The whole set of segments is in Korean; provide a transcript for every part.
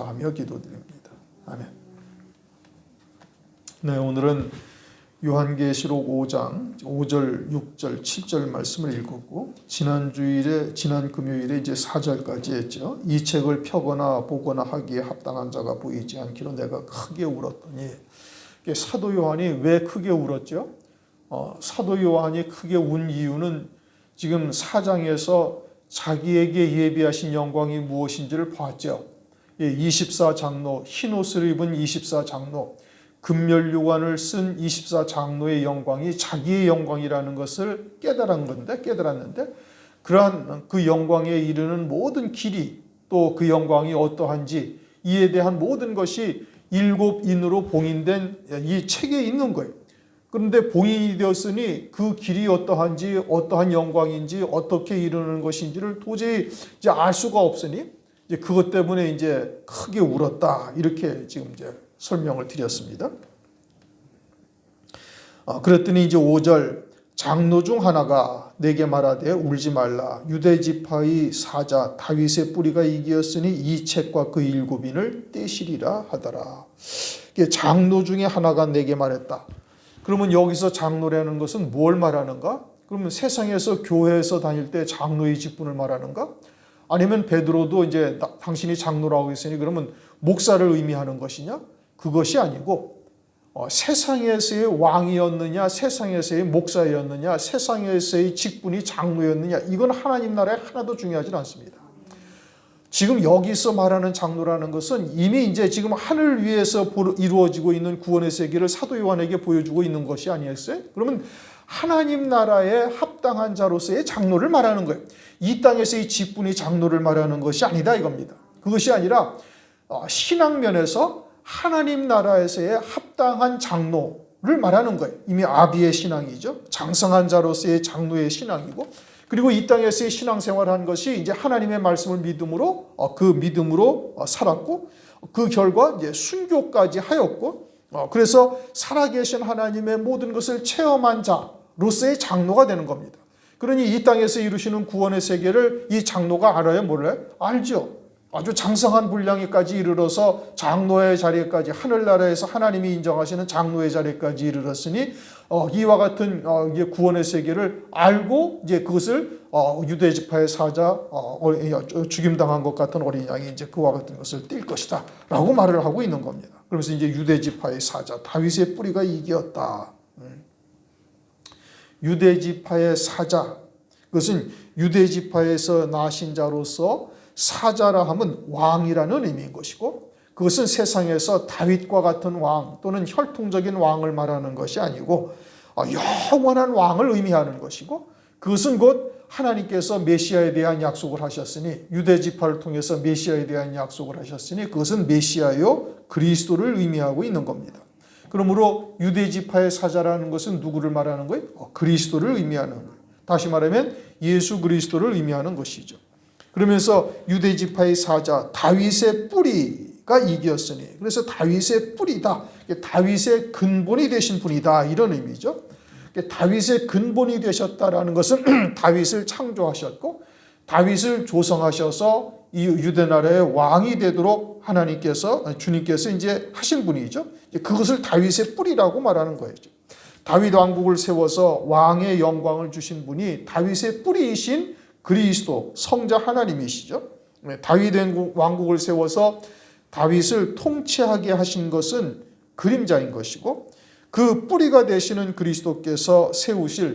하며 기도드립니다. 아멘. 네, 오늘은 요한계시록 5장 5절, 6절, 7절 말씀을 읽었고 지난 금요일에 이제 4절까지 했죠. 이 책을 펴거나 보거나 하기에 합당한 자가 보이지 않기로 내가 크게 울었더니, 사도 요한이 왜 크게 울었죠? 사도 요한이 크게 운 이유는 지금 4장에서 자기에게 예비하신 영광이 무엇인지를 봤죠. 24장로, 흰 옷을 입은 24장로, 금면류관을 쓴 24장로의 영광이 자기의 영광이라는 것을 깨달았는데 그러한 그 영광에 이르는 모든 길이, 또 그 영광이 어떠한지 이에 대한 모든 것이 7인으로 봉인된 이 책에 있는 거예요. 그런데 봉인이 되었으니 그 길이 어떠한지, 어떠한 영광인지, 어떻게 이르는 것인지를 도저히 이제 알 수가 없으니 이제 그것 때문에 이제 크게 울었다, 이렇게 지금 이제 설명을 드렸습니다. 그랬더니 이제 5절, 장로 중 하나가 내게 말하되 울지 말라. 유대지파의 사자 다윗의 뿌리가 이기었으니 이 책과 그 7인을 떼시리라 하더라. 장로 중에 하나가 내게 말했다. 그러면 여기서 장로라는 것은 뭘 말하는가? 그러면 세상에서 교회에서 다닐 때 장로의 직분을 말하는가? 아니면 베드로도 이제 당신이 장로라고 했으니 그러면 목사를 의미하는 것이냐? 그것이 아니고 세상에서의 왕이었느냐, 세상에서의 목사였느냐, 세상에서의 직분이 장로였느냐, 이건 하나님 나라에 하나도 중요하지 않습니다. 지금 여기서 말하는 장로라는 것은 이미 이제 지금 하늘 위에서 이루어지고 있는 구원의 세계를 사도 요한에게 보여주고 있는 것이 아니었어요? 그러면 하나님 나라에 합당한 자로서의 장로를 말하는 거예요. 이 땅에서의 직분이 장로를 말하는 것이 아니다, 이겁니다. 그것이 아니라 신앙면에서 하나님 나라에서의 합당한 장로를 말하는 거예요. 이미 아비의 신앙이죠. 장성한 자로서의 장로의 신앙이고, 그리고 이 땅에서의 신앙생활한 것이 이제 하나님의 말씀을 믿음으로 살았고, 그 결과 이제 순교까지 하였고, 그래서 살아계신 하나님의 모든 것을 체험한 자로서의 장로가 되는 겁니다. 그러니 이 땅에서 이루시는 구원의 세계를 이 장로가 알아요, 몰라요? 알죠. 아주 장성한 분량에까지 이르러서 장로의 자리에까지, 하늘나라에서 하나님이 인정하시는 장로의 자리에까지 이르렀으니 이와 같은 구원의 세계를 알고 이제 그것을 유대 지파의 사자, 죽임당한 것 같은 어린 양이 이제 그와 같은 것을 뛸 것이다라고 말을 하고 있는 겁니다. 그러면서 이제 유대 지파의 사자 다윗의 뿌리가 이기었다. 유대 지파의 사자, 그것은 유대 지파에서 나신 자로서 사자라 하면 왕이라는 의미인 것이고, 그것은 세상에서 다윗과 같은 왕 또는 혈통적인 왕을 말하는 것이 아니고 영원한 왕을 의미하는 것이고, 그것은 곧 하나님께서 메시아에 대한 약속을 하셨으니, 유대 지파를 통해서 메시아에 대한 약속을 하셨으니 그것은 메시아요 그리스도를 의미하고 있는 겁니다. 그러므로 유대 지파의 사자라는 것은 누구를 말하는 거예요? 그리스도를 의미하는 거예요. 다시 말하면 예수 그리스도를 의미하는 것이죠. 그러면서 유대 지파의 사자 다윗의 뿌리가 이기었으니, 그래서 다윗의 뿌리다, 다윗의 근본이 되신 분이다, 이런 의미죠. 다윗의 근본이 되셨다라는 것은 다윗을 창조하셨고 다윗을 조성하셔서 이 유대 나라의 왕이 되도록 주님께서 이제 하신 분이죠. 그것을 다윗의 뿌리라고 말하는 거예요. 다윗 왕국을 세워서 왕의 영광을 주신 분이 다윗의 뿌리이신 그리스도 성자 하나님이시죠. 다윗 왕국을 세워서 다윗을 통치하게 하신 것은 그림자인 것이고, 그 뿌리가 되시는 그리스도께서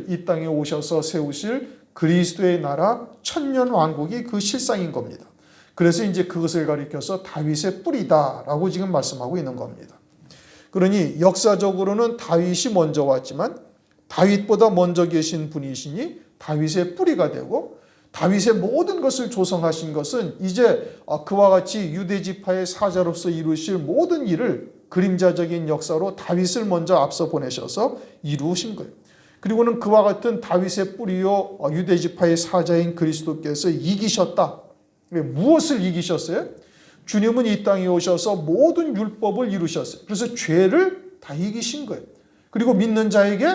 이 땅에 오셔서 세우실 그리스도의 나라 천년 왕국이 그 실상인 겁니다. 그래서 이제 그것을 가리켜서 다윗의 뿌리다라고 지금 말씀하고 있는 겁니다. 그러니 역사적으로는 다윗이 먼저 왔지만 다윗보다 먼저 계신 분이시니 다윗의 뿌리가 되고, 다윗의 모든 것을 조성하신 것은 이제 그와 같이 유대 지파의 사자로서 이루실 모든 일을 그림자적인 역사로 다윗을 먼저 앞서 보내셔서 이루신 거예요. 그리고는 그와 같은 다윗의 뿌리요 유대 지파의 사자인 그리스도께서 이기셨다. 무엇을 이기셨어요? 주님은 이 땅에 오셔서 모든 율법을 이루셨어요. 그래서 죄를 다 이기신 거예요. 그리고 믿는 자에게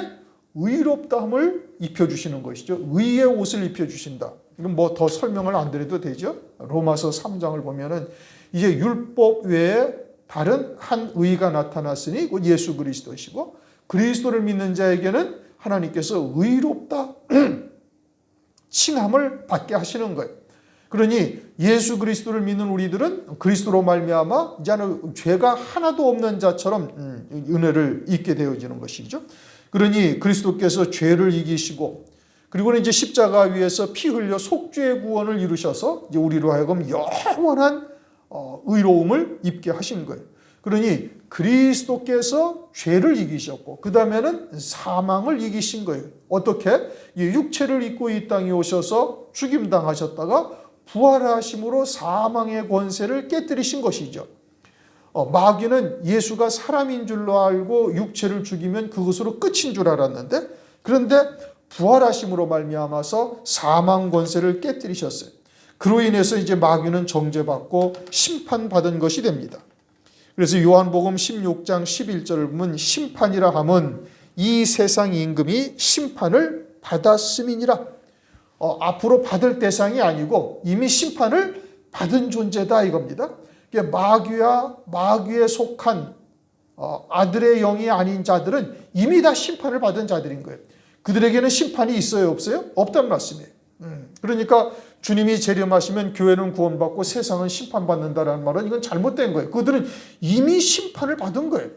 의롭다함을 입혀주시는 것이죠. 의의 옷을 입혀주신다. 이건 뭐 더 설명을 안 드려도 되죠. 로마서 3장을 보면은 이제 율법 외에 다른 한 의가 나타났으니 곧 예수 그리스도시고, 그리스도를 믿는 자에게는 하나님께서 의롭다 칭함을 받게 하시는 거예요. 그러니 예수 그리스도를 믿는 우리들은 그리스도로 말미암아 이제는 죄가 하나도 없는 자처럼 은혜를 입게 되어지는 것이죠. 그러니 그리스도께서 죄를 이기시고, 그리고는 이제 십자가 위에서 피 흘려 속죄의 구원을 이루셔서 이제 우리로 하여금 영원한 의로움을 입게 하신 거예요. 그러니 그리스도께서 죄를 이기셨고, 그 다음에는 사망을 이기신 거예요. 어떻게? 육체를 입고 이 땅에 오셔서 죽임당하셨다가 부활하심으로 사망의 권세를 깨뜨리신 것이죠. 마귀는 예수가 사람인 줄로 알고 육체를 죽이면 그것으로 끝인 줄 알았는데, 그런데 부활하심으로 말미암아서 사망 권세를 깨뜨리셨어요. 그로 인해서 이제 마귀는 정죄받고 심판받은 것이 됩니다. 그래서 요한복음 16장 11절을 보면 심판이라 함은 이 세상 임금이 심판을 받았음이니라. 앞으로 받을 대상이 아니고 이미 심판을 받은 존재다 이겁니다. 마귀와 마귀에 속한 아들의 영이 아닌 자들은 이미 다 심판을 받은 자들인 거예요. 그들에게는 심판이 있어요, 없어요? 없단 말씀이에요. 그러니까 주님이 재림하시면 교회는 구원받고 세상은 심판받는다라는 말은 이건 잘못된 거예요. 그들은 이미 심판을 받은 거예요.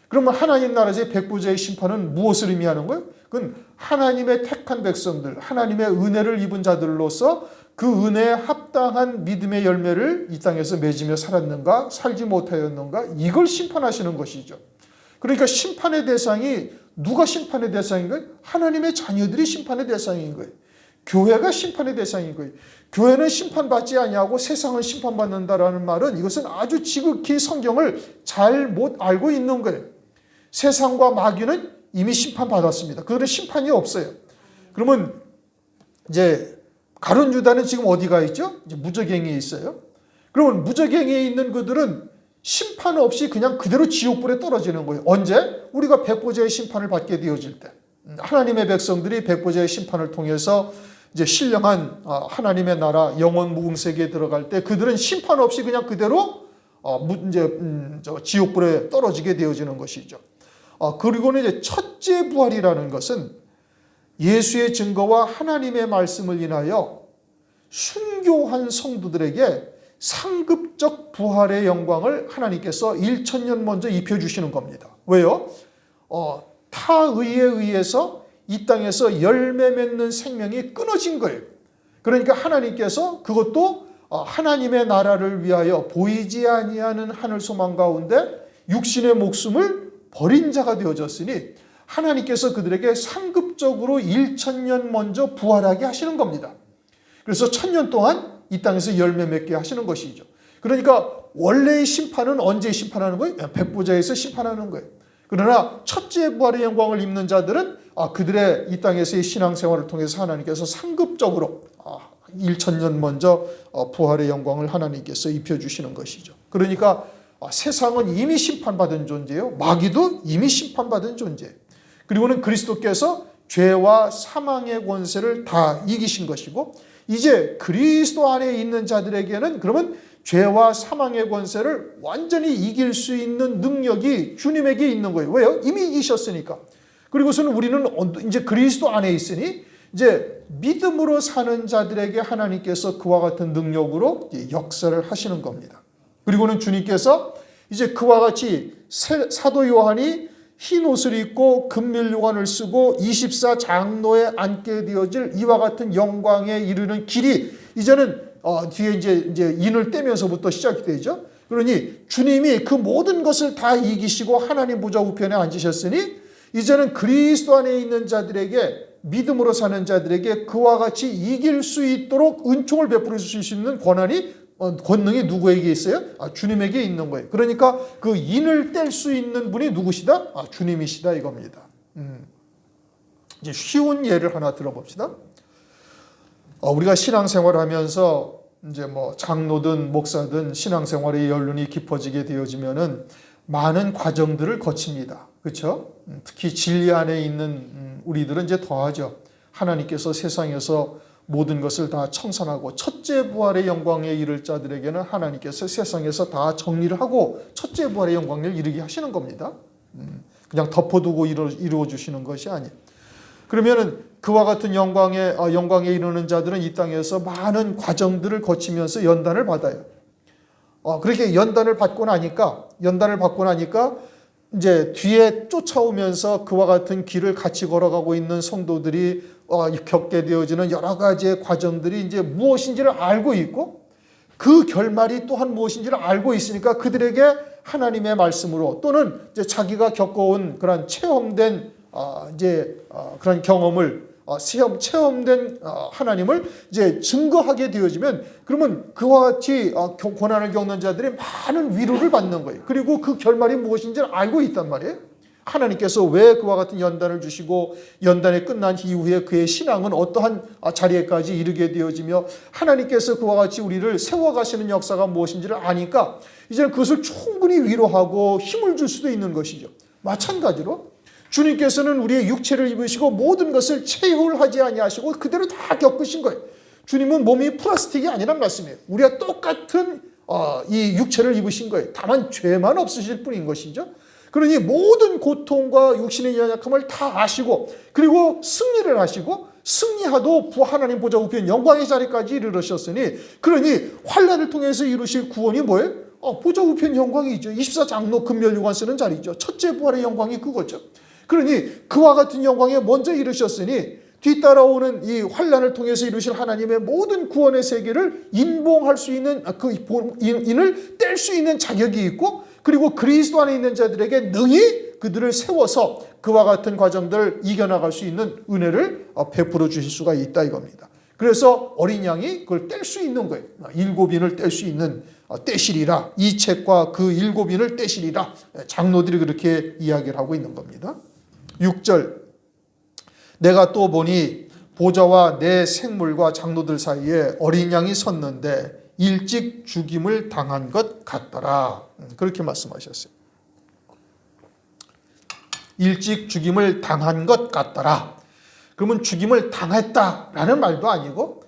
그러면 하나님 나라의 백부자의 심판은 무엇을 의미하는 거예요? 그건 하나님의 택한 백성들, 하나님의 은혜를 입은 자들로서 그 은혜에 합당한 믿음의 열매를 이 땅에서 맺으며 살았는가, 살지 못하였는가, 이걸 심판하시는 것이죠. 그러니까 심판의 대상이 누가 심판의 대상인 거예요? 하나님의 자녀들이 심판의 대상인 거예요. 교회가 심판의 대상인 거예요. 교회는 심판받지 아니하고 세상은 심판받는다라는 말은 이것은 아주 지극히 성경을 잘 못 알고 있는 거예요. 세상과 마귀는 이미 심판받았습니다. 그들은 심판이 없어요. 그러면 이제 가룟 유다는 지금 어디가 있죠? 이제 무저갱이에 있어요. 그러면 무저갱이에 있는 그들은 심판 없이 그냥 그대로 지옥불에 떨어지는 거예요. 언제? 우리가 백보자의 심판을 받게 되어질 때. 하나님의 백성들이 백보자의 심판을 통해서 이제 신령한 하나님의 나라 영원 무궁세계에 들어갈 때 그들은 심판 없이 그냥 그대로 이제 지옥불에 떨어지게 되어지는 것이죠. 그리고는 이제 첫째 부활이라는 것은 예수의 증거와 하나님의 말씀을 인하여 순교한 성도들에게 상급적 부활의 영광을 하나님께서 1000년 먼저 입혀주시는 겁니다. 왜요? 타의에 의해서 이 땅에서 열매 맺는 생명이 끊어진 거예요. 그러니까 하나님께서 그것도 하나님의 나라를 위하여 보이지 아니하는 하늘 소망 가운데 육신의 목숨을 버린 자가 되어졌으니 하나님께서 그들에게 상급적으로 1000년 먼저 부활하게 하시는 겁니다. 그래서 1000년 동안 이 땅에서 열매 맺게 하시는 것이죠. 그러니까 원래의 심판은 언제 심판하는 거예요? 백보자에서 심판하는 거예요. 그러나 첫째 부활의 영광을 입는 자들은 그들의 이 땅에서의 신앙생활을 통해서 하나님께서 상급적으로 1000년 먼저 부활의 영광을 하나님께서 입혀주시는 것이죠. 그러니까 세상은 이미 심판받은 존재예요. 마귀도 이미 심판받은 존재예요. 그리고는 그리스도께서 죄와 사망의 권세를 다 이기신 것이고, 이제 그리스도 안에 있는 자들에게는 그러면 죄와 사망의 권세를 완전히 이길 수 있는 능력이 주님에게 있는 거예요. 왜요? 이미 이기셨으니까. 그리고서는 우리는 이제 그리스도 안에 있으니 이제 믿음으로 사는 자들에게 하나님께서 그와 같은 능력으로 역사를 하시는 겁니다. 그리고는 주님께서 이제 그와 같이 사도 요한이 흰 옷을 입고 금밀요관을 쓰고 24장로에 앉게 되어질 이와 같은 영광에 이르는 길이 이제는 뒤에 이제 인을 떼면서부터 시작이 되죠. 그러니 주님이 그 모든 것을 다 이기시고 하나님 보좌 우편에 앉으셨으니 이제는 그리스도 안에 있는 자들에게, 믿음으로 사는 자들에게 그와 같이 이길 수 있도록 은총을 베풀어 주실 수 있는 권능이 누구에게 있어요? 주님에게 있는 거예요. 그러니까 그 인을 뗄 수 있는 분이 누구시다? 주님이시다 이겁니다. 이제 쉬운 예를 하나 들어봅시다. 우리가 신앙생활을 하면서 이제 뭐 장로든 목사든 신앙생활의 연륜이 깊어지게 되어지면은 많은 과정들을 거칩니다. 그렇죠? 특히 진리 안에 있는 우리들은 이제 더하죠. 하나님께서 세상에서 모든 것을 다 청산하고 첫째 부활의 영광에 이를 자들에게는 하나님께서 세상에서 다 정리를 하고 첫째 부활의 영광을 이르게 하시는 겁니다. 그냥 덮어두고 이루어 주시는 것이 아니에요. 그러면은 그와 같은 영광에 이르는 자들은 이 땅에서 많은 과정들을 거치면서 연단을 받아요. 그렇게 연단을 받고 나니까 이제 뒤에 쫓아오면서 그와 같은 길을 같이 걸어가고 있는 성도들이 겪게 되어지는 여러 가지의 과정들이 이제 무엇인지를 알고 있고 그 결말이 또한 무엇인지를 알고 있으니까 그들에게 하나님의 말씀으로 또는 이제 자기가 겪어온 그런 체험된 그런 경험을 체험된 하나님을 이제 증거하게 되어지면 그러면 그와 같이 고난을 겪는 자들이 많은 위로를 받는 거예요. 그리고 그 결말이 무엇인지를 알고 있단 말이에요. 하나님께서 왜 그와 같은 연단을 주시고 연단이 끝난 이후에 그의 신앙은 어떠한 자리에까지 이르게 되어지며 하나님께서 그와 같이 우리를 세워가시는 역사가 무엇인지를 아니까 이제는 그것을 충분히 위로하고 힘을 줄 수도 있는 것이죠. 마찬가지로 주님께서는 우리의 육체를 입으시고 모든 것을 체휼하지 아니하시고 그대로 다 겪으신 거예요. 주님은 몸이 플라스틱이 아니란 말씀이에요. 우리가 똑같은 이 육체를 입으신 거예요. 다만 죄만 없으실 뿐인 것이죠. 그러니 모든 고통과 육신의 연약함을 다 아시고 그리고 승리를 하시고 승리하도 하나님 보좌 우편 영광의 자리까지 이르르셨으니 그러니 환난을 통해서 이루실 구원이 뭐예요? 보좌 우편 영광이죠. 24장로 금멸유관 쓰는 자리죠. 첫째 부활의 영광이 그거죠. 그러니 그와 같은 영광에 먼저 이르셨으니 뒤따라오는 이 환난을 통해서 이루실 하나님의 모든 구원의 세계를 인봉할 수 있는 그 인을 뗄 수 있는 자격이 있고 그리고 그리스도 안에 있는 자들에게 능히 그들을 세워서 그와 같은 과정들을 이겨나갈 수 있는 은혜를 베풀어 주실 수가 있다 이겁니다. 그래서 어린 양이 그걸 뗄 수 있는 거예요. 7인을 뗄 수 있는 떼시리라. 이 책과 그 7인을 떼시리라. 장로들이 그렇게 이야기를 하고 있는 겁니다. 6절 내가 또 보니 보좌와 내 생물과 장로들 사이에 어린 양이 섰는데 일찍 죽임을 당한 것 같더라. 그렇게 말씀하셨어요. 일찍 죽임을 당한 것 같더라. 그러면 죽임을 당했다라는 말도 아니고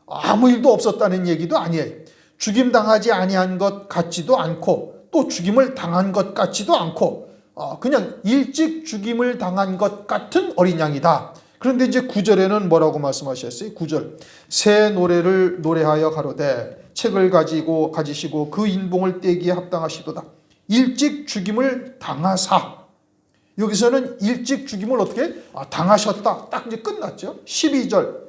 아무 일도 없었다는 얘기도 아니에요. 죽임 당하지 아니한 것 같지도 않고 또 죽임을 당한 것 같지도 않고 그냥 일찍 죽임을 당한 것 같은 어린 양이다. 그런데 이제 9절에는 뭐라고 말씀하셨어요? 9절 새 노래를 노래하여 가로되 책을 가지시고 그 인봉을 떼기에 합당하시도다. 일찍 죽임을 당하사. 여기서는 일찍 죽임을 어떻게 당하셨다. 딱 이제 끝났죠. 12절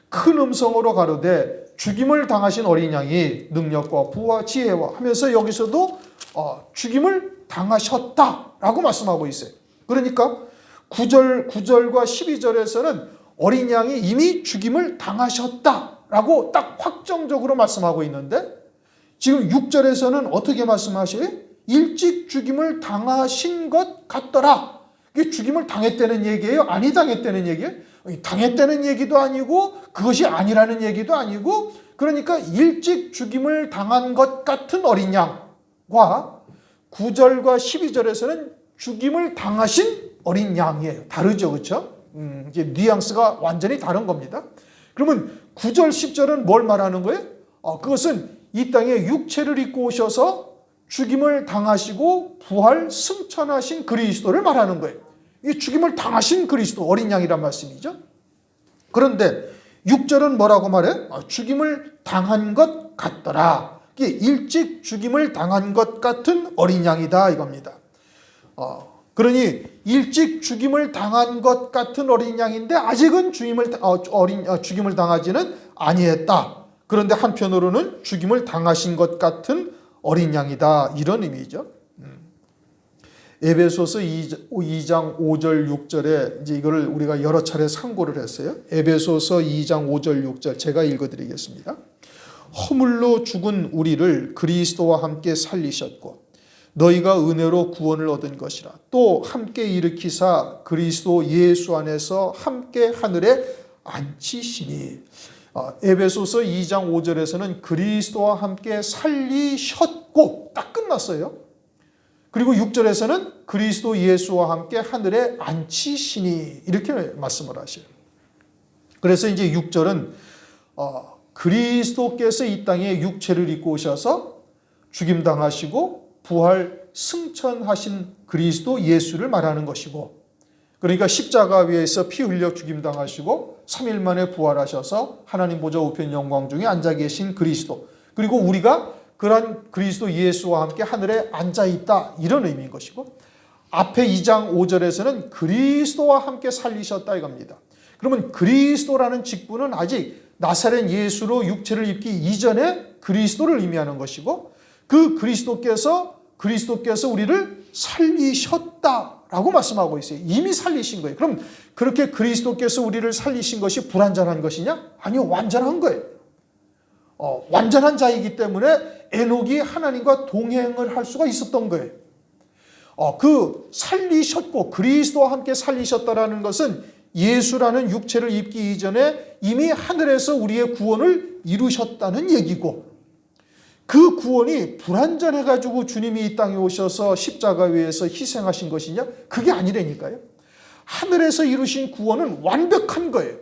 큰 음성으로 가로되 죽임을 당하신 어린 양이 능력과 부와 지혜와 하면서 여기서도 죽임을 당하셨다라고 말씀하고 있어요. 그러니까 9절과 12절에서는 어린 양이 이미 죽임을 당하셨다라고 딱 확정적으로 말씀하고 있는데 지금 6절에서는 어떻게 말씀하셔요? 일찍 죽임을 당하신 것 같더라. 이게 죽임을 당했다는 얘기예요? 아니 당했다는 얘기예요? 당했다는 얘기도 아니고 그것이 아니라는 얘기도 아니고 그러니까 일찍 죽임을 당한 것 같은 어린 양과 9절과 12절에서는 죽임을 당하신 어린 양이에요. 다르죠. 그렇죠? 이제 뉘앙스가 완전히 다른 겁니다. 그러면 9절 10절은 뭘 말하는 거예요? 그것은 이 땅에 육체를 입고 오셔서 죽임을 당하시고 부활 승천하신 그리스도를 말하는 거예요. 이 죽임을 당하신 그리스도 어린 양이란 말씀이죠. 그런데 6절은 뭐라고 말해? 죽임을 당한 것 같더라. 이게 일찍 죽임을 당한 것 같은 어린 양이다 이겁니다. 그러니 일찍 죽임을 당한 것 같은 어린 양인데 아직은 죽임을 당하지는 아니했다. 그런데 한편으로는 죽임을 당하신 것 같은 어린 양이다. 이런 의미죠. 에베소서 2장 5절 6절에 이제 이거를 우리가 여러 차례 상고를 했어요. 에베소서 2장 5절 6절 제가 읽어드리겠습니다. 허물로 죽은 우리를 그리스도와 함께 살리셨고 너희가 은혜로 구원을 얻은 것이라. 또 함께 일으키사 그리스도 예수 안에서 함께 하늘에 앉히시니. 에베소서 2장 5절에서는 그리스도와 함께 살리셨고 딱 끝났어요. 그리고 6절에서는 그리스도 예수와 함께 하늘에 앉히시니 이렇게 말씀을 하셔요. 그래서 이제 6절은 그리스도께서 이 땅에 육체를 입고 오셔서 죽임당하시고 부활 승천하신 그리스도 예수를 말하는 것이고, 그러니까 십자가 위에서 피 흘려 죽임당하시고 3일 만에 부활하셔서 하나님 보좌 우편 영광 중에 앉아 계신 그리스도, 그리고 우리가 그러한 그리스도 예수와 함께 하늘에 앉아있다, 이런 의미인 것이고, 앞에 2장 5절에서는 그리스도와 함께 살리셨다 이겁니다. 그러면 그리스도라는 직분은 아직 나사렛 예수로 육체를 입기 이전에 그리스도를 의미하는 것이고, 그 그리스도께서 우리를 살리셨다라고 말씀하고 있어요. 이미 살리신 거예요. 그럼 그렇게 그리스도께서 우리를 살리신 것이 불완전한 것이냐? 아니요, 완전한 거예요. 완전한 자이기 때문에 에녹이 하나님과 동행을 할 수가 있었던 거예요. 그 살리셨고 그리스도와 함께 살리셨다라는 것은 예수라는 육체를 입기 이전에 이미 하늘에서 우리의 구원을 이루셨다는 얘기고, 그 구원이 불완전해가지고 주님이 이 땅에 오셔서 십자가 위에서 희생하신 것이냐? 그게 아니라니까요. 하늘에서 이루신 구원은 완벽한 거예요.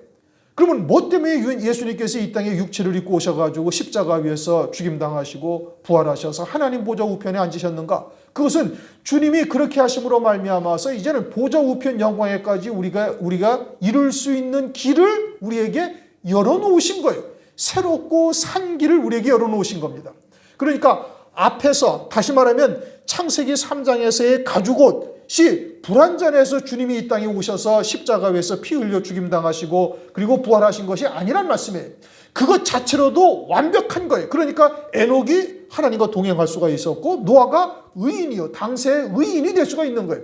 그러면 뭐 때문에 예수님께서 이 땅에 육체를 입고 오셔가지고 십자가 위에서 죽임당하시고 부활하셔서 하나님 보좌 우편에 앉으셨는가? 그것은 주님이 그렇게 하심으로 말미암아서 이제는 보좌 우편 영광에까지 우리가 이룰 수 있는 길을 우리에게 열어놓으신 거예요. 새롭고 산 길을 우리에게 열어놓으신 겁니다. 그러니까 앞에서 다시 말하면 창세기 3장에서의 가죽옷이 불완전해서 주님이 이 땅에 오셔서 십자가 위에서 피 흘려 죽임당하시고 그리고 부활하신 것이 아니란 말씀이에요. 그것 자체로도 완벽한 거예요. 그러니까 에녹이 하나님과 동행할 수가 있었고 노아가 의인이요, 당세의 의인이 될 수가 있는 거예요.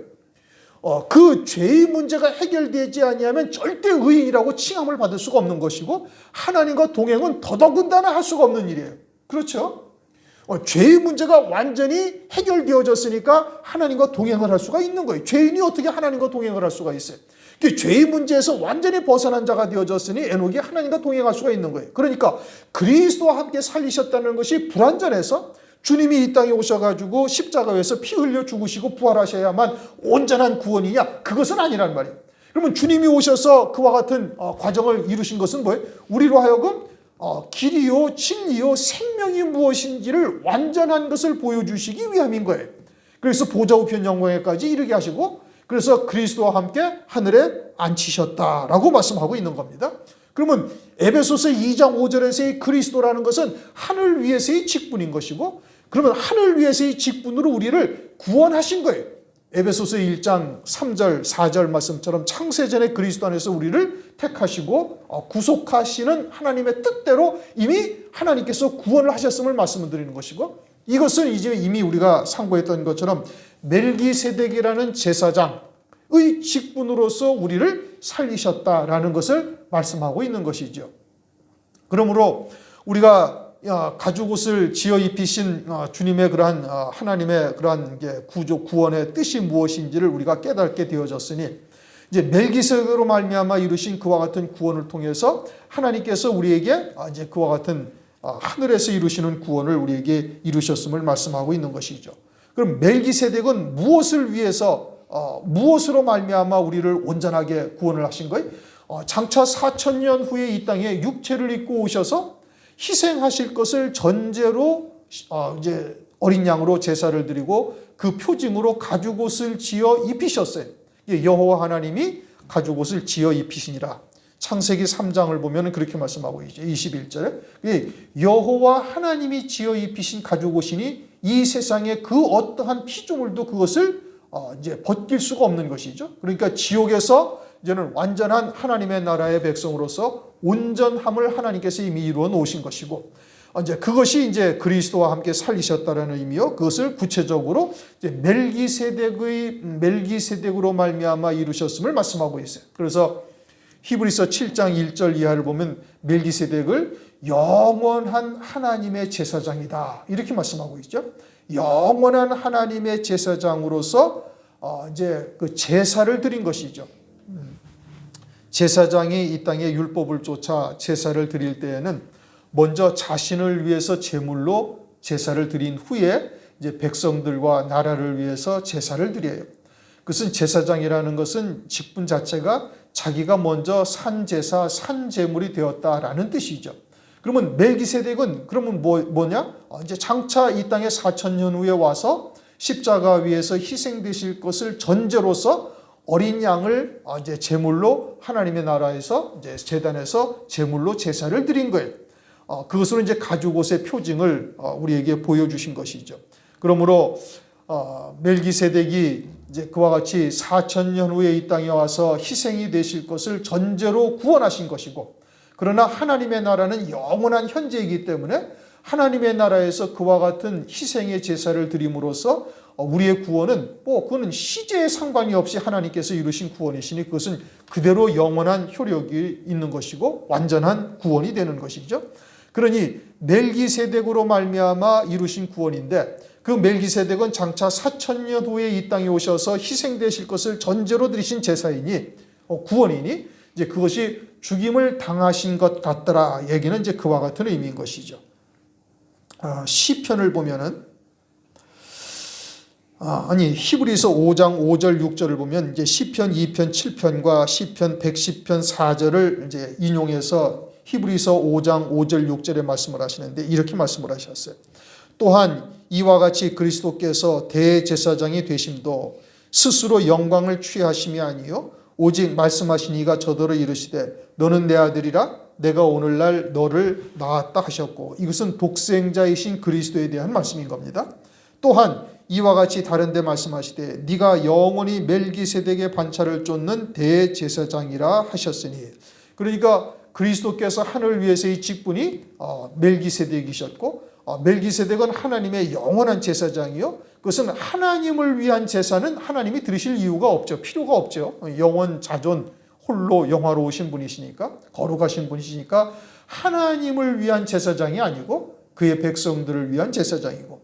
그 죄의 문제가 해결되지 아니하면 절대 의인이라고 칭함을 받을 수가 없는 것이고, 하나님과 동행은 더더군다나 할 수가 없는 일이에요. 그렇죠? 죄의 문제가 완전히 해결되어졌으니까 하나님과 동행을 할 수가 있는 거예요. 죄인이 어떻게 하나님과 동행을 할 수가 있어요? 죄의 문제에서 완전히 벗어난 자가 되어졌으니 에녹이 하나님과 동행할 수가 있는 거예요. 그러니까 그리스도와 함께 살리셨다는 것이 불완전해서 주님이 이 땅에 오셔가지고 십자가에서 피 흘려 죽으시고 부활하셔야만 온전한 구원이냐? 그것은 아니란 말이에요. 그러면 주님이 오셔서 그와 같은 과정을 이루신 것은 뭐예요? 우리로 하여금 길이요 진리요 생명이 무엇인지를 완전한 것을 보여주시기 위함인 거예요. 그래서 보좌 우편 영광에까지 이르게 하시고, 그래서 그리스도와 함께 하늘에 앉히셨다라고 말씀하고 있는 겁니다. 그러면 에베소서 2장 5절에서의 그리스도라는 것은 하늘 위에서의 직분인 것이고, 그러면 하늘 위에서의 직분으로 우리를 구원하신 거예요. 에베소서 1장 3절 4절 말씀처럼 창세전에 그리스도 안에서 우리를 택하시고 구속하시는 하나님의 뜻대로 이미 하나님께서 구원을 하셨음을 말씀을 드리는 것이고, 이것은 이제 이미 우리가 상고했던 것처럼 멜기세덱이라는 제사장의 직분으로서 우리를 살리셨다라는 것을 말씀하고 있는 것이죠. 그러므로 우리가 가죽옷을 지어 입히신 주님의 그러한 하나님의 그러한 구원의 뜻이 무엇인지를 우리가 깨닫게 되어졌으니, 이제 멜기세덱으로 말미암아 이루신 그와 같은 구원을 통해서 하나님께서 우리에게 이제 그와 같은 하늘에서 이루시는 구원을 우리에게 이루셨음을 말씀하고 있는 것이죠. 그럼 멜기세덱은 무엇을 위해서 무엇으로 말미암아 우리를 온전하게 구원을 하신 거예요? 장차 4000년 후에 이 땅에 육체를 입고 오셔서 희생하실 것을 전제로 이제 어린 양으로 제사를 드리고 그 표징으로 가죽옷을 지어 입히셨어요. 여호와 하나님이 가죽옷을 지어 입히시니라. 창세기 3장을 보면 그렇게 말씀하고 있죠. 21절에 여호와 하나님이 지어 입히신 가죽옷이니 이 세상에 그 어떠한 피조물도 그것을 이제 벗길 수가 없는 것이죠. 그러니까 지옥에서 이제는 완전한 하나님의 나라의 백성으로서 온전함을 하나님께서 이미 이루어 놓으신 것이고, 이제 그것이 이제 그리스도와 함께 살리셨다는 의미요. 그것을 구체적으로 이제 멜기세덱으로 말미암아 이루셨음을 말씀하고 있어요. 그래서 히브리서 7장 1절 이하를 보면 멜기세덱을 영원한 하나님의 제사장이다 이렇게 말씀하고 있죠. 영원한 하나님의 제사장으로서 이제 그 제사를 드린 것이죠. 제사장이 이 땅에 율법을 쫓아 제사를 드릴 때에는 먼저 자신을 위해서 제물로 제사를 드린 후에 이제 백성들과 나라를 위해서 제사를 드려요. 그것은 제사장이라는 것은 직분 자체가 자기가 먼저 산 제사, 산 제물이 되었다라는 뜻이죠. 그러면 멜기세덱은 그러면 뭐냐? 이제 장차 이 땅에 4,000년 후에 와서 십자가 위에서 희생되실 것을 전제로서 어린 양을 이제 제물로 하나님의 나라에서 이제 제단에서 제물로 제사를 드린 거예요. 그것으로 이제 가죽 옷의 표징을 우리에게 보여주신 것이죠. 그러므로 멜기세덱이 이제 그와 같이 4,000년 후에 이 땅에 와서 희생이 되실 것을 전제로 구원하신 것이고, 그러나 하나님의 나라는 영원한 현재이기 때문에 하나님의 나라에서 그와 같은 희생의 제사를 드림으로써 우리의 구원은 그거는 시제에 상관이 없이 하나님께서 이루신 구원이시니 그것은 그대로 영원한 효력이 있는 것이고 완전한 구원이 되는 것이죠. 그러니 멜기세덱으로 말미암아 이루신 구원인데, 그 멜기세덱은 장차 4,000년 후에 이 땅에 오셔서 희생되실 것을 전제로 드리신 제사이니 구원이니 이제 그것이 죽임을 당하신 것 같더라 얘기는 이제 그와 같은 의미인 것이죠. 시편을 보면은 히브리서 5장 5절 6절을 보면 이제 시편 2편 7편과 시편 110편 4절을 이제 인용해서 히브리서 5장 5절 6절에 말씀을 하시는데 이렇게 말씀을 하셨어요. 또한 이와 같이 그리스도께서 대제사장이 되심도 스스로 영광을 취하심이 아니요 오직 말씀하신 이가 저더러 이르시되 너는 내 아들이라 내가 오늘날 너를 낳았다 하셨고, 이것은 독생자이신 그리스도에 대한 말씀인 겁니다. 또한 이와 같이 다른 데 말씀하시되 네가 영원히 멜기세덱의 반차를 쫓는 대제사장이라 하셨으니, 그러니까 그리스도께서 하늘 위에서의 직분이 멜기세덱이셨고, 멜기세덱은 하나님의 영원한 제사장이요, 그것은 하나님을 위한 제사는 하나님이 들으실 이유가 없죠. 필요가 없죠. 영원 자존 홀로 영화로우신 분이시니까, 거룩하신 분이시니까 하나님을 위한 제사장이 아니고 그의 백성들을 위한 제사장이고,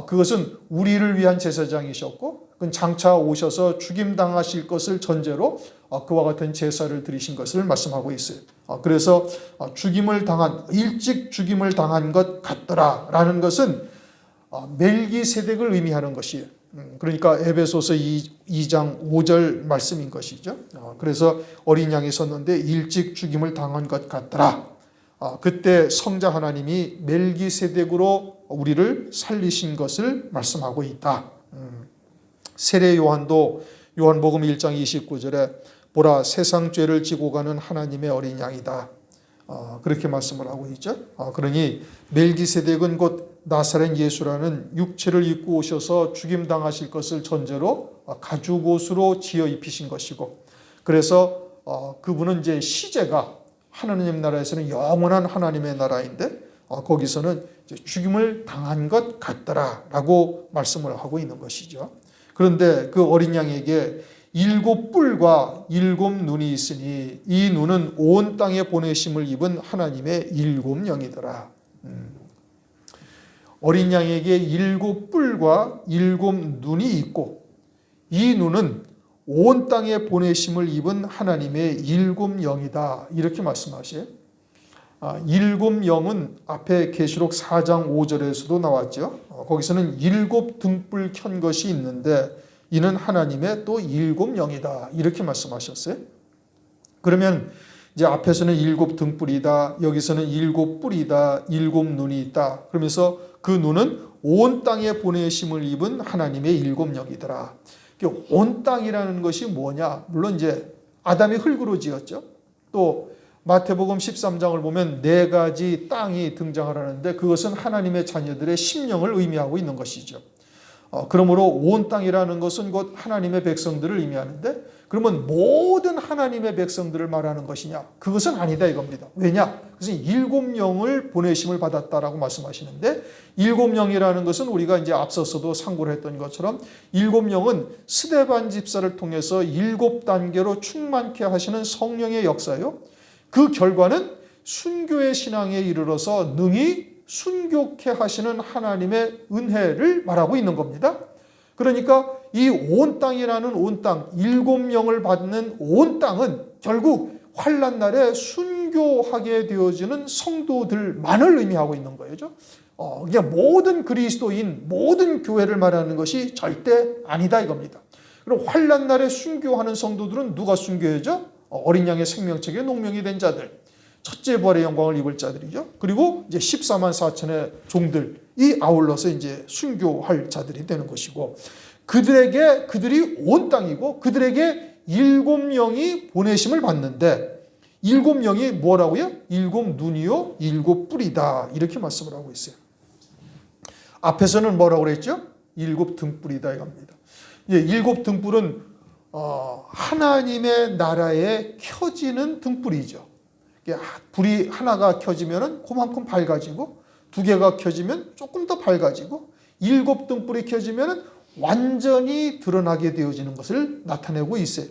그것은 우리를 위한 제사장이셨고, 그건 장차 오셔서 죽임당하실 것을 전제로 그와 같은 제사를 드리신 것을 말씀하고 있어요. 그래서 일찍 죽임을 당한 것 같더라 라는 것은 멜기세덱을 의미하는 것이에요. 그러니까 에베소서 2장 5절 말씀인 것이죠. 그래서 어린 양이 섰는데 일찍 죽임을 당한 것 같더라. 그때 성자 하나님이 멜기세덱으로 우리를 살리신 것을 말씀하고 있다. 세례 요한도 요한복음 1장 29절에 보라 세상 죄를 지고 가는 하나님의 어린 양이다. 그렇게 말씀을 하고 있죠. 그러니 멜기세덱은 곧 나사렛 예수라는 육체를 입고 오셔서 죽임당하실 것을 전제로 가죽옷으로 지어 입히신 것이고, 그래서 그분은 이제 시제가 하나님 나라에서는 영원한 하나님의 나라인데 거기서는 죽임을 당한 것 같더라라고 말씀을 하고 있는 것이죠. 그런데 그 어린 양에게 7뿔과 7눈이 있으니 이 눈은 온 땅에 보내심을 입은 하나님의 7영이더라. 어린 양에게 7뿔과 7눈이 있고 이 눈은 온 땅에 보내심을 입은 하나님의 7영이다. 이렇게 말씀하셔요. 7영은 앞에 계시록 4장 5절에서도 나왔죠. 거기서는 7등불 켠 것이 있는데 이는 하나님의 또 7영이다. 이렇게 말씀하셨어요. 그러면 이제 앞에서는 7등불이다. 여기서는 7뿔이다. 7눈이 있다. 그러면서 그 눈은 온 땅에 보내심을 입은 하나님의 7영이더라. 온 땅이라는 것이 뭐냐? 물론 이제 아담이 흙으로 지었죠. 또 마태복음 13장을 보면 4가지 땅이 등장하는데 그것은 하나님의 자녀들의 심령을 의미하고 있는 것이죠. 그러므로 온 땅이라는 것은 곧 하나님의 백성들을 의미하는데, 그러면 모든 하나님의 백성들을 말하는 것이냐? 그것은 아니다 이겁니다. 왜냐? 그것은 7영을 보내심을 받았다라고 말씀하시는데, 7영이라는 것은 우리가 이제 앞서서도 상고를 했던 것처럼 7영은 스데반 집사를 통해서 7단계로 충만케 하시는 성령의 역사요. 그 결과는 순교의 신앙에 이르러서 능히 순교케 하시는 하나님의 은혜를 말하고 있는 겁니다. 그러니까 이 온 땅이라는 온 땅, 7영을 받는 온 땅은 결국 환난 날에 순교하게 되어지는 성도들만을 의미하고 있는 거죠. 그냥 모든 그리스도인, 모든 교회를 말하는 것이 절대 아니다 이겁니다. 그럼 환난 날에 순교하는 성도들은 누가 순교해죠? 어린 양의 생명책에 농명이 된 자들. 첫째 부활의 영광을 입을 자들이죠. 그리고 이제 14만 4천의 종들이 아울러서 이제 순교할 자들이 되는 것이고, 그들이 온 땅이고 그들에게 7영이 보내심을 받는데, 7영이 뭐라고요? 7눈이요 7뿔이다 이렇게 말씀을 하고 있어요. 앞에서는 뭐라고 그랬죠? 7등불이다 이겁니다. 7등불은 하나님의 나라에 켜지는 등불이죠. 불이 하나가 켜지면 그만큼 밝아지고, 2개가 켜지면 조금 더 밝아지고, 7등불이 켜지면 완전히 드러나게 되어지는 것을 나타내고 있어요.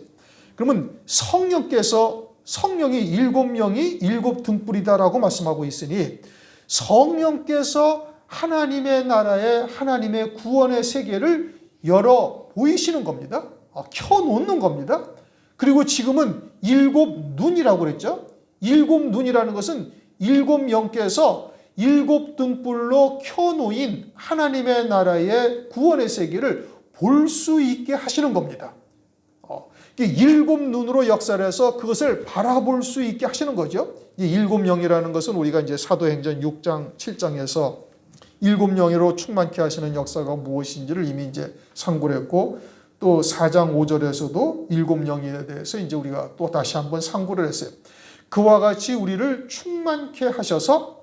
그러면 성령이 7명이 7등불이다라고 말씀하고 있으니, 성령께서 하나님의 나라에 하나님의 구원의 세계를 열어 보이시는 겁니다. 켜놓는 겁니다. 그리고 지금은 7눈이라고 그랬죠. 7눈이라는 것은 7영께서 7등불로 켜놓인 하나님의 나라의 구원의 세계를 볼 수 있게 하시는 겁니다. 7눈으로 역사를 해서 그것을 바라볼 수 있게 하시는 거죠. 이 7영이라는 것은 우리가 이제 사도행전 6장, 7장에서 7영으로 충만케 하시는 역사가 무엇인지를 이미 이제 상고를 했고, 또 4장 5절에서도 7영에 대해서 이제 우리가 또 다시 한번 상고를 했어요. 그와 같이 우리를 충만케 하셔서,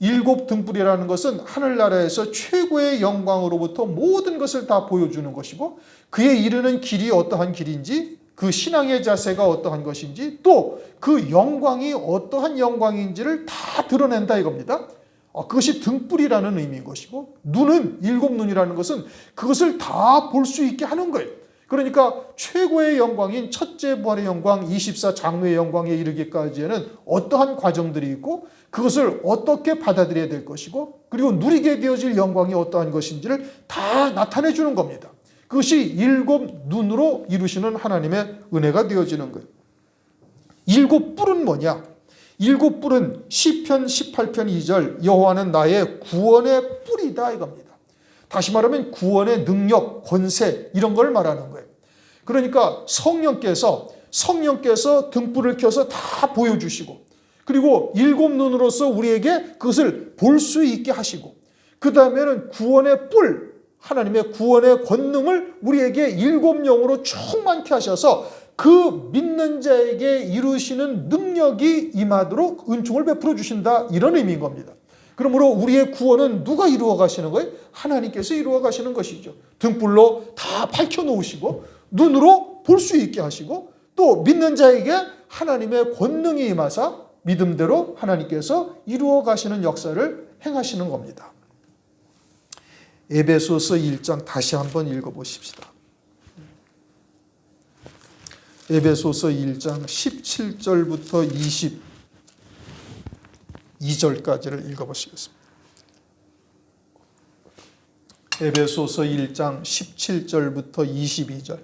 7등불이라는 것은 하늘나라에서 최고의 영광으로부터 모든 것을 다 보여주는 것이고, 그에 이르는 길이 어떠한 길인지, 그 신앙의 자세가 어떠한 것인지, 또 그 영광이 어떠한 영광인지를 다 드러낸다 이겁니다. 그것이 등불이라는 의미인 것이고, 눈은 7눈이라는 것은 그것을 다 볼 수 있게 하는 거예요. 그러니까 최고의 영광인 첫째 부활의 영광, 24장로의 영광에 이르기까지에는 어떠한 과정들이 있고, 그것을 어떻게 받아들여야 될 것이고, 그리고 누리게 되어질 영광이 어떠한 것인지를 다 나타내 주는 겁니다. 그것이 7눈으로 이루시는 하나님의 은혜가 되어지는 거예요. 7뿔은 뭐냐? 7뿔은 시편 18편 2절 여호와는 나의 구원의 뿔이다 이겁니다. 다시 말하면 구원의 능력, 권세 이런 걸 말하는 거예요. 그러니까 성령께서 등불을 켜서 다 보여주시고, 그리고 7눈으로서 우리에게 그것을 볼 수 있게 하시고, 그 다음에는 구원의 뿔, 하나님의 구원의 권능을 우리에게 7영으로 충만케 하셔서 그 믿는 자에게 이루시는 능력이 임하도록 은총을 베풀어 주신다, 이런 의미인 겁니다. 그러므로 우리의 구원은 누가 이루어 가시는 거예요? 하나님께서 이루어 가시는 것이죠. 등불로 다 밝혀 놓으시고, 눈으로 볼 수 있게 하시고, 또 믿는 자에게 하나님의 권능이 임하사 믿음대로 하나님께서 이루어 가시는 역사를 행하시는 겁니다. 에베소서 1장 다시 한번 읽어보십시다. 에베소서 1장 17절부터 22절까지를 읽어보시겠습니다. 에베소서 1장 17절부터 22절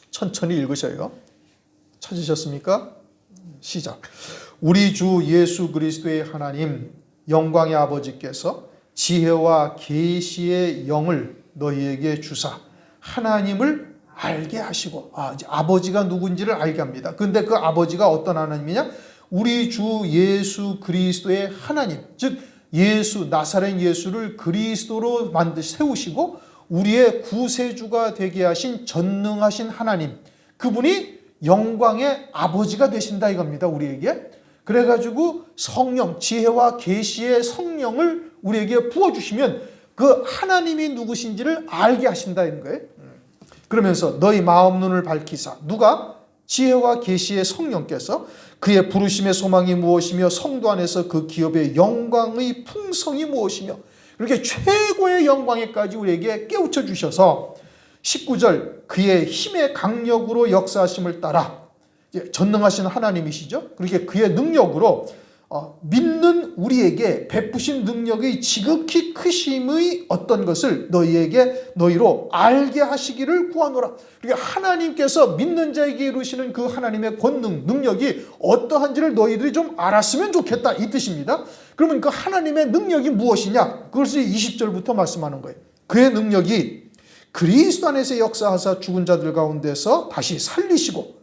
천천히 읽으셔요. 찾으셨습니까? 시작. 우리 주 예수 그리스도의 하나님 영광의 아버지께서 지혜와 계시의 영을 너희에게 주사 하나님을 알게 하시고, 이제 아버지가 누군지를 알게 합니다. 근데 그 아버지가 어떤 하나님이냐? 우리 주 예수 그리스도의 하나님, 즉 나사렛 예수를 그리스도로 세우시고 우리의 구세주가 되게 하신 전능하신 하나님, 그분이 영광의 아버지가 되신다 이겁니다. 우리에게. 그래가지고 성령, 지혜와 계시의 성령을 우리에게 부어주시면 그 하나님이 누구신지를 알게 하신다는 거예요. 그러면서 너희 마음 눈을 밝히사, 누가? 지혜와 계시의 성령께서 그의 부르심의 소망이 무엇이며 성도 안에서 그 기업의 영광의 풍성이 무엇이며, 이렇게 최고의 영광에까지 우리에게 깨우쳐 주셔서 19절 그의 힘의 강력으로 역사하심을 따라, 전능하신 하나님이시죠. 그렇게 그의 능력으로 믿는 우리에게 베푸신 능력의 지극히 크심의 어떤 것을 너희로 알게 하시기를 구하노라. 그러니까 하나님께서 믿는 자에게 이루시는 그 하나님의 권능, 능력이 어떠한지를 너희들이 좀 알았으면 좋겠다, 이 뜻입니다. 그러면 그 하나님의 능력이 무엇이냐? 그것을 20절부터 말씀하는 거예요. 그의 능력이 그리스도 안에서 역사하사 죽은 자들 가운데서 다시 살리시고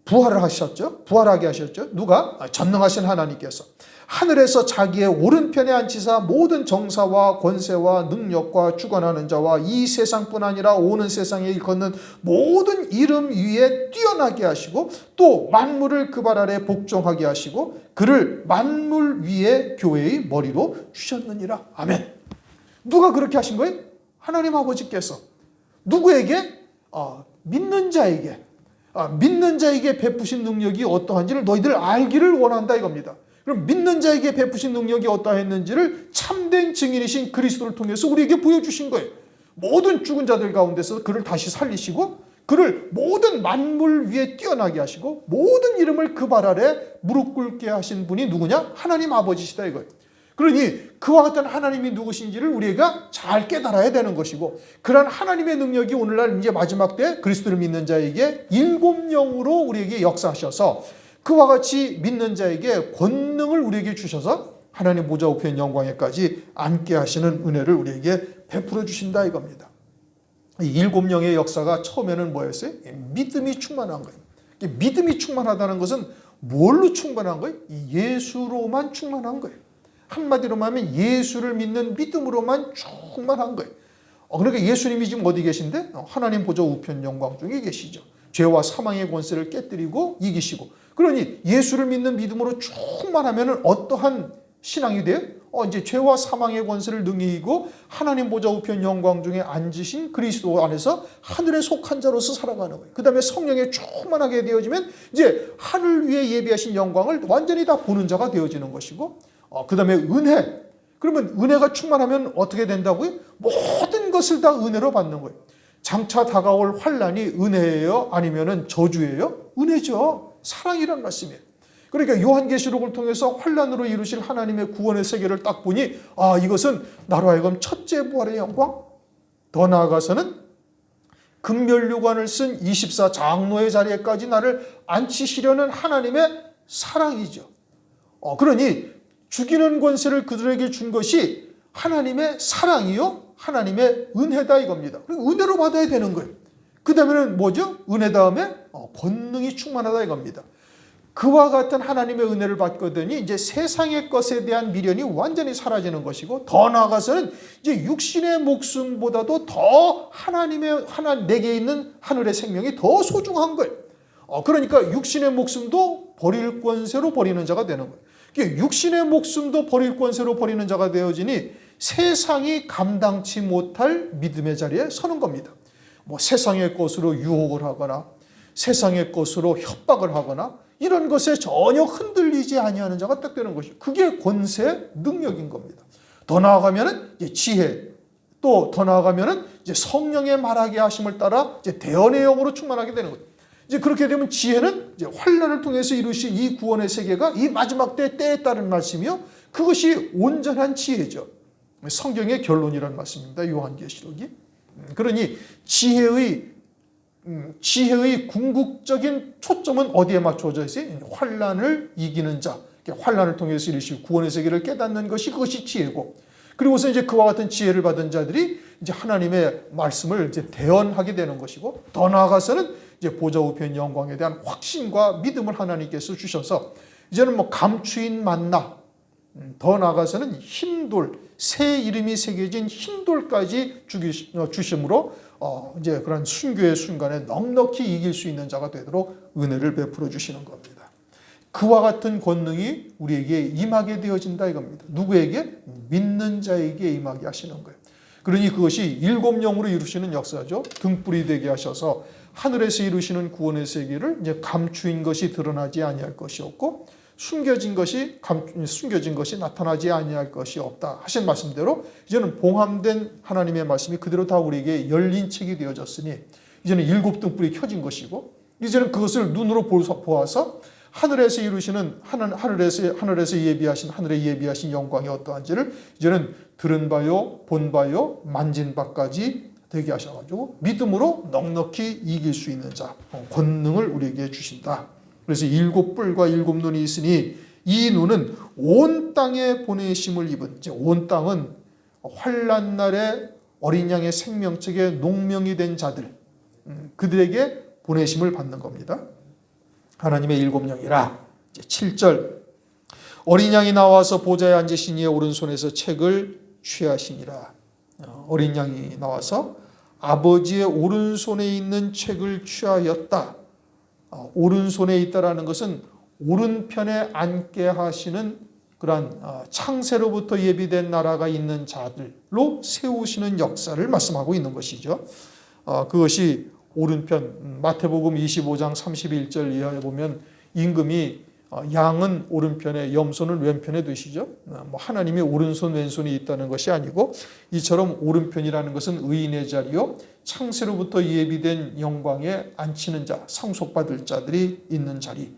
부활을 하셨죠. 부활하게 하셨죠. 누가? 전능하신 하나님께서. 하늘에서 자기의 오른편에 앉히사 모든 정사와 권세와 능력과 주관하는 자와 이 세상뿐 아니라 오는 세상에 일컫는 모든 이름 위에 뛰어나게 하시고 또 만물을 그 발 아래 복종하게 하시고 그를 만물 위에 교회의 머리로 주셨느니라. 아멘. 누가 그렇게 하신 거예요? 하나님 아버지께서. 누구에게? 믿는 자에게. 믿는 자에게 베푸신 능력이 어떠한지를 너희들 알기를 원한다 이겁니다. 그럼 믿는 자에게 베푸신 능력이 어떠했는지를 참된 증인이신 그리스도를 통해서 우리에게 보여주신 거예요. 모든 죽은 자들 가운데서 그를 다시 살리시고 그를 모든 만물 위에 뛰어나게 하시고 모든 이름을 그 발 아래 무릎 꿇게 하신 분이 누구냐? 하나님 아버지시다 이거예요. 그러니 그와 같은 하나님이 누구신지를 우리가 잘 깨달아야 되는 것이고 그러한 하나님의 능력이 오늘날 이제 마지막 때 그리스도를 믿는 자에게 7영으로 우리에게 역사하셔서 그와 같이 믿는 자에게 권능을 우리에게 주셔서 하나님 보좌 우편 영광에까지 앉게 하시는 은혜를 우리에게 베풀어 주신다 이겁니다. 이 7영의 역사가 처음에는 뭐였어요? 믿음이 충만한 거예요. 믿음이 충만하다는 것은 뭘로 충만한 거예요? 예수로만 충만한 거예요. 한마디로 말하면 예수를 믿는 믿음으로만 충만한 거예요. 그러니까 예수님이 지금 어디 계신데? 하나님 보좌 우편 영광 중에 계시죠. 죄와 사망의 권세를 깨뜨리고 이기시고 그러니 예수를 믿는 믿음으로 충만하면 어떠한 신앙이 돼요? 이제 죄와 사망의 권세를 능히 이기고 하나님 보좌 우편 영광 중에 앉으신 그리스도 안에서 하늘에 속한 자로서 살아가는 거예요. 그 다음에 성령에 충만하게 되어지면 이제 하늘 위에 예비하신 영광을 완전히 다 보는 자가 되어지는 것이고 그 다음에 은혜. 그러면 은혜가 충만하면 어떻게 된다고요? 모든 것을 다 은혜로 받는 거예요. 장차 다가올 환난이 은혜예요? 아니면 저주예요? 은혜죠. 사랑이란 말씀이에요. 그러니까 요한계시록을 통해서 환난으로 이루실 하나님의 구원의 세계를 딱 보니 이것은 나로 하여금 첫째 부활의 영광, 더 나아가서는 금면류관을 쓴 24 장로의 자리에까지 나를 앉히시려는 하나님의 사랑이죠. 그러니 죽이는 권세를 그들에게 준 것이 하나님의 사랑이요 하나님의 은혜다 이겁니다. 은혜로 받아야 되는 거예요. 그 다음에는 뭐죠? 은혜 다음에 권능이 충만하다 이겁니다. 그와 같은 하나님의 은혜를 받거든요. 이제 세상의 것에 대한 미련이 완전히 사라지는 것이고 더 나아가서는 이제 육신의 목숨보다도 더 내게 있는 하늘의 생명이 더 소중한 거예요. 그러니까 육신의 목숨도 버릴 권세로 버리는 자가 되는 거예요. 육신의 목숨도 버릴 권세로 버리는 자가 되어지니 세상이 감당치 못할 믿음의 자리에 서는 겁니다. 세상의 것으로 유혹을 하거나 세상의 것으로 협박을 하거나 이런 것에 전혀 흔들리지 아니하는 자가 딱 되는 것이죠. 그게 권세 능력인 겁니다. 더 나아가면은 이제 지혜, 또 더 나아가면은 이제 성령의 말하게 하심을 따라 이제 대언의 영으로 충만하게 되는 거예요. 이제 그렇게 되면 지혜는 이제 환난을 통해서 이루신 이 구원의 세계가 이 마지막 때에 따른 말씀이요. 그것이 온전한 지혜죠. 성경의 결론이라는 말씀입니다. 요한계시록이. 그러니 지혜의 궁극적인 초점은 어디에 맞춰져 있어요? 환난을 이기는 자, 환난을 통해서 이루신 구원의 세계를 깨닫는 것이 그것이 지혜고, 그리고서 이제 그와 같은 지혜를 받은 자들이 이제 하나님의 말씀을 이제 대언하게 되는 것이고, 더 나아가서는 이제 보좌 우편 영광에 대한 확신과 믿음을 하나님께서 주셔서 이제는 감추인 만나, 더 나아가서는 흰돌, 새 이름이 새겨진 흰돌까지 주심으로 이제 그런 순교의 순간에 넉넉히 이길 수 있는 자가 되도록 은혜를 베풀어 주시는 겁니다. 그와 같은 권능이 우리에게 임하게 되어진다 이겁니다. 누구에게? 믿는 자에게 임하게 하시는 거예요. 그러니 그것이 7영으로 이루시는 역사죠. 등불이 되게 하셔서 하늘에서 이루시는 구원의 세계를 이제 감추인 것이 드러나지 아니할 것이 없고, 숨겨진 것이 나타나지 아니할 것이 없다 하신 말씀대로 이제는 봉함된 하나님의 말씀이 그대로 다 우리에게 열린 책이 되어졌으니 이제는 7 등불이 켜진 것이고, 이제는 그것을 눈으로 보아서 하늘에서 이루시는 하늘에서 예비하신 하늘에 예비하신 영광이 어떠한지를 이제는 들은 바요, 본 바요, 만진 바까지 되게 하셔가지고 믿음으로 넉넉히 이길 수 있는 자, 권능을 우리에게 주신다. 그래서 7 뿔과 7 눈이 있으니 이 눈은 온 땅에 보내심을 입은, 온 땅은 환난 날에 어린 양의 생명책에 농명이 된 자들, 그들에게 보내심을 받는 겁니다. 하나님의 일곱 영이라. 7절 어린 양이 나와서 보좌에 앉으신 이의 오른손에서 책을 취하시니라. 어린 양이 나와서 아버지의 오른손에 있는 책을 취하였다. 오른손에 있다라는 것은 오른편에 앉게 하시는 그러한 창세로부터 예비된 나라가 있는 자들로 세우시는 역사를 말씀하고 있는 것이죠. 그것이 오른편, 마태복음 25장 31절 이하에 보면 임금이 양은 오른편에 염소는 왼편에 두시죠. 하나님이 오른손 왼손이 있다는 것이 아니고 이처럼 오른편이라는 것은 의인의 자리요 창세로부터 예비된 영광에 앉히는 자, 상속받을 자들이 있는 자리,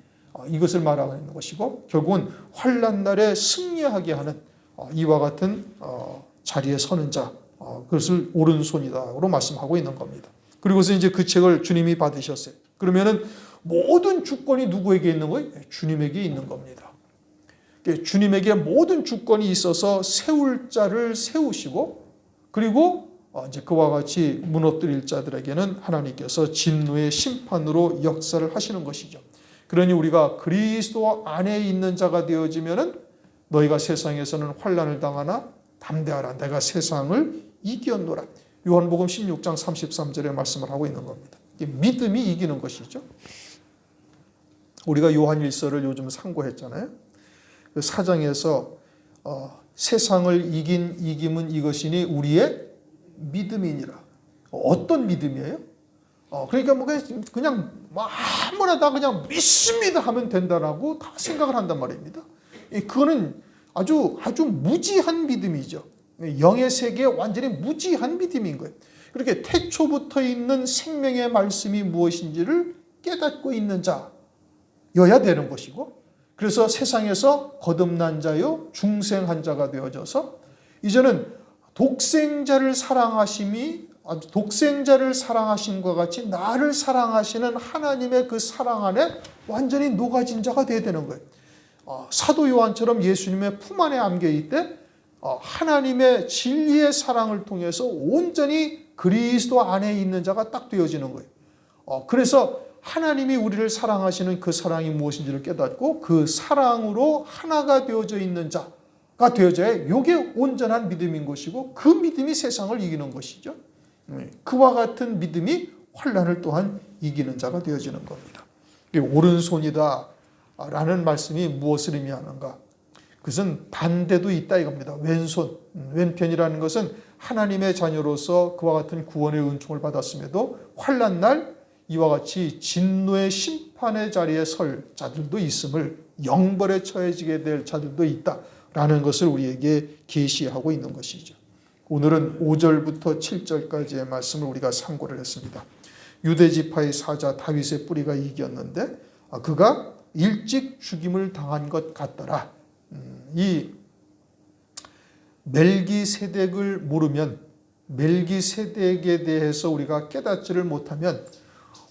이것을 말하고 있는 것이고 결국은 환난 날에 승리하게 하는 이와 같은 자리에 서는 자, 그것을 오른손이다로 말씀하고 있는 겁니다. 그리고서 이제 그 책을 주님이 받으셨어요. 그러면은 모든 주권이 누구에게 있는 거예요? 주님에게 있는 겁니다. 주님에게 모든 주권이 있어서 세울 자를 세우시고 그리고 이제 그와 같이 무너뜨릴 자들에게는 하나님께서 진노의 심판으로 역사를 하시는 것이죠. 그러니 우리가 그리스도 안에 있는 자가 되어지면은 너희가 세상에서는 환난을 당하나 담대하라. 내가 세상을 이겼노라. 요한복음 16장 33절에 말씀을 하고 있는 겁니다. 믿음이 이기는 것이죠. 우리가 요한일서를 요즘 상고했잖아요. 그 4장에서 세상을 이긴 이김은 이것이니 우리의 믿음이니라. 어떤 믿음이에요? 그러니까 뭐 그냥 아무나 다 그냥 믿습니다 하면 된다라고 다 생각을 한단 말입니다. 그거는 아주 무지한 믿음이죠. 영의 세계에 완전히 무지한 믿음인 거예요. 그렇게 태초부터 있는 생명의 말씀이 무엇인지를 깨닫고 있는 자여야 되는 것이고, 그래서 세상에서 거듭난 자요 중생한 자가 되어져서 이제는 독생자를 사랑하심과 같이 나를 사랑하시는 하나님의 그 사랑 안에 완전히 녹아진 자가 되어야 되는 거예요. 사도 요한처럼 예수님의 품 안에 안겨 있되 하나님의 진리의 사랑을 통해서 온전히 그리스도 안에 있는 자가 딱 되어지는 거예요. 그래서 하나님이 우리를 사랑하시는 그 사랑이 무엇인지를 깨닫고 그 사랑으로 하나가 되어져 있는 자가 되어져야 이게 온전한 믿음인 것이고, 그 믿음이 세상을 이기는 것이죠. 그와 같은 믿음이 환난을 또한 이기는 자가 되어지는 겁니다. 오른손이다 라는 말씀이 무엇을 의미하는가? 그것은 반대도 있다 이겁니다. 왼손, 왼편이라는 것은 하나님의 자녀로서 그와 같은 구원의 은총을 받았음에도 환난 날 이와 같이 진노의 심판의 자리에 설 자들도 있음을, 영벌에 처해지게 될 자들도 있다라는 것을 우리에게 계시하고 있는 것이죠. 오늘은 5절부터 7절까지의 말씀을 우리가 상고를 했습니다. 유대지파의 사자 다윗의 뿌리가 이겼는데 그가 일찍 죽임을 당한 것 같더라. 이 멜기세덱을 모르면, 멜기세덱에 대해서 우리가 깨닫지를 못하면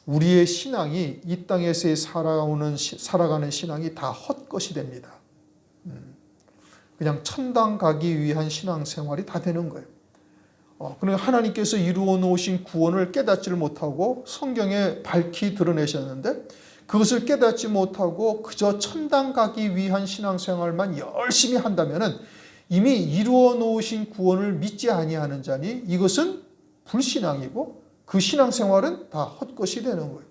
우리의 신앙이, 이 땅에서 살아가는 신앙이 다 헛것이 됩니다. 그냥 천당 가기 위한 신앙생활이 다 되는 거예요. 그러니까 하나님께서 이루어 놓으신 구원을 깨닫지를 못하고 성경에 밝히 드러내셨는데 그것을 깨닫지 못하고 그저 천당 가기 위한 신앙생활만 열심히 한다면 이미 이루어 놓으신 구원을 믿지 아니하는 자니 이것은 불신앙이고 그 신앙생활은 다 헛것이 되는 거예요.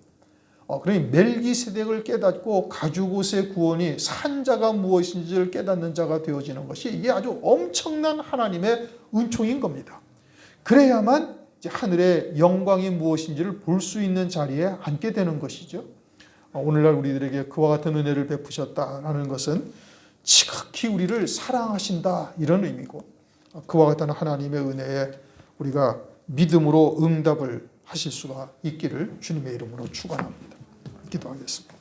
그러니 멜기세덱을 깨닫고 가죽옷의 구원이 산 자가 무엇인지를 깨닫는 자가 되어지는 것이 이게 아주 엄청난 하나님의 은총인 겁니다. 그래야만 이제 하늘의 영광이 무엇인지를 볼 수 있는 자리에 앉게 되는 것이죠. 오늘날 우리들에게 그와 같은 은혜를 베푸셨다라는 것은 지극히 우리를 사랑하신다 이런 의미고, 그와 같은 하나님의 은혜에 우리가 믿음으로 응답을 하실 수가 있기를 주님의 이름으로 축원합니다. 기도하겠습니다.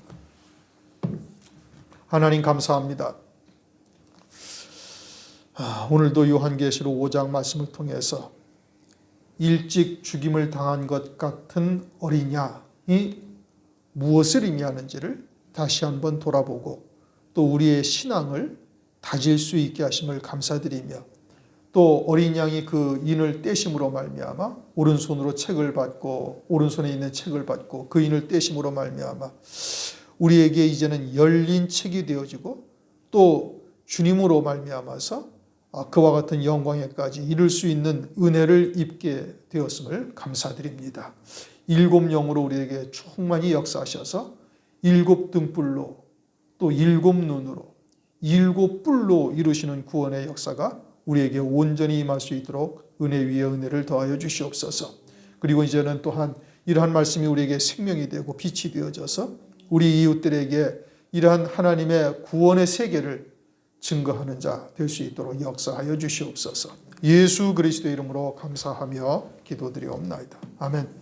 하나님 감사합니다. 오늘도 요한계시록 5장 말씀을 통해서 일찍 죽임을 당한 것 같은 어린 양이 무엇을 의미하는지를 다시 한번 돌아보고 또 우리의 신앙을 다질 수 있게 하심을 감사드리며, 또 어린 양이 그 인을 떼심으로 말미암아 오른손으로 책을 받고 오른손에 있는 책을 받고 그 인을 떼심으로 말미암아 우리에게 이제는 열린 책이 되어지고 또 주님으로 말미암아서 그와 같은 영광에까지 이룰 수 있는 은혜를 입게 되었음을 감사드립니다. 7영으로 우리에게 충만히 역사하셔서 7등불로 또 7눈으로 7뿔로 이루시는 구원의 역사가 우리에게 온전히 임할 수 있도록 은혜 위에 은혜를 더하여 주시옵소서. 그리고 이제는 또한 이러한 말씀이 우리에게 생명이 되고 빛이 되어져서 우리 이웃들에게 이러한 하나님의 구원의 세계를 증거하는 자 될 수 있도록 역사하여 주시옵소서. 예수 그리스도의 이름으로 감사하며 기도드리옵나이다. 아멘.